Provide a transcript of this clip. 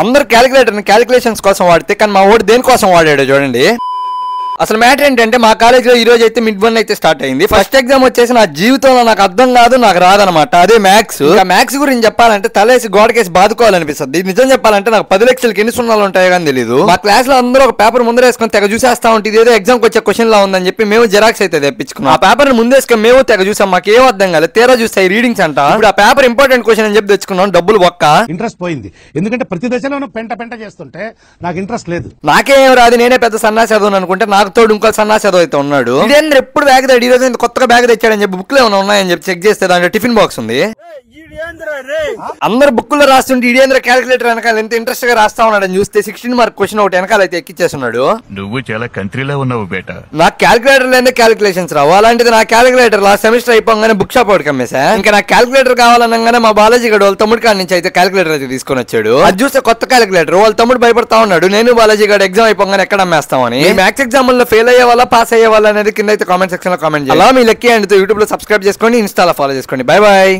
అందరు క్యాలిక్యులేటర్ ని క్యాలిక్యులేషన్స్ కోసం వాడితే కానీ మా వాడు దేనికోసం వాడాడు చూడండి. అసలు మ్యాటర్ ఏంటంటే మా కాలేజీలో ఈ రోజు అయితే మిడ్-1 అయితే స్టార్ట్ అయింది. ఫస్ట్ ఎగ్జామ్ వచ్చేసి నా జీవితంలో నాకు అర్థం కాదు, నాకు రాదనమాట. అదే మ్యాథ్స్. మ్యాథ్స్ గురించి చెప్పాలంటే తలేసి గోడకేసి బాదుకోవాలనిపిస్తుంది. నిజం చెప్పాలంటే నాకు 10 లక్షలకి ఎన్ని సున్నాలు ఉంటాయో కానీ తెలియదు. మా క్లాస్ లో అందరూ ఒక పేపర్ ముందరేసుకొని తెగ చూసేస్తా ఉంటుంది. ఏదో ఎగ్జామ్ కి వచ్చే క్వశ్చన్ లా ఉందని చెప్పి మేము జెరాక్స్ అయితే తెప్పించుకున్నాం. ఆ పేపర్ ముందేసుకొని మేము తెగ చూసాం. మాకు ఏం అర్థం కాలేదు. తీరా చూస్తాయి రీడింగ్స్ అంట. ఇప్పుడు ఆ పేపర్ ఇంపార్టెంట్ క్వశ్చన్ అని చెప్పి తెచ్చుకున్నాం. డబ్బులు ఒక్క ఇంట్రెస్ట్ పోయింది. ఎందుకంటే ప్రతి దశలోనూ పెంట చేస్తుంటే నాకు ఇంట్రెస్ట్ లేదు. నాకేం రాదు, నేనే పెద్ద సన్నాసి చదువు అనుకుంటే నాకు తోడు ఇంకో సన్నాసి చదువు అయితే ఉన్నాడు. ఇదేంద్ర ఎప్పుడు బ్యాగ్ తెచ్చాడు, ఈ రోజు కొత్తగా బ్యాగ్ తెచ్చాడని చెప్పి బుక్లు ఏమైనా ఉన్నాయని చెప్పి చెక్ చేస్తే దాంట్లో టిఫిన్ బాక్స్ ఉంది. అందరు బుక్కుల్లో రాస్తుంటే ఇదేంద్ర క్యాలిక్యులేటర్ వెనకాల ఎంత ఇంట్రెస్ట్ గా రాస్తా ఉన్నాడని చూస్తే 16 మార్క్ క్వశ్చన్ ఒకటి వెనకాల అయితే ఎక్కిచ్చేస్తున్నాడు. నువ్వు చాలా కంట్రీలో ఉన్నావు బేటా. నాకు క్యాలిక్యులేటర్ లేదే క్యాలిక్యులేషన్స్ రావు. అలాంటిది నా క్యాలిక్యులేటర్ లాస్ట్ సెమిస్టర్ అయిపోగానే బుక్ షాప్ ఒకటి కమ్మేసా. ఇంకా నాకు క్యాలిక్యులేటర్ కావాలనగానే మా బాలాజీ గడు వాళ్ళ తమ్ముడి కాడి నుంచి అయితే క్యాలిక్యులేటర్ అయితే తీసుకొని వచ్చాడు. అది చూస్తే కొత్త క్యాలిక్యులేటర్. వాళ్ళ తమ్ముడు భయపడతా ఉన్నాడు, నేను బాలాజీ గడు ఎగ్జామ్ అయిపోగానే ఎక్కడ అమ్మేస్తామని. మ్యాథ్స్ ఎగ్జామ్ లో ఫెయిల్ అయ్యే వాళ్ళ పాస్ అయ్యే వాళ్ళ అనేది కింద అయితే కామెంట్ సెక్షన్ లో కామెంట్ చేయాలి. అలా మీ లక్కీ అండ్ యూట్యూబ్ లో సబ్స్క్రైబ్ చేసుకోండి, ఇన్స్టాలో ఫాలో చేసుకోండి. By by.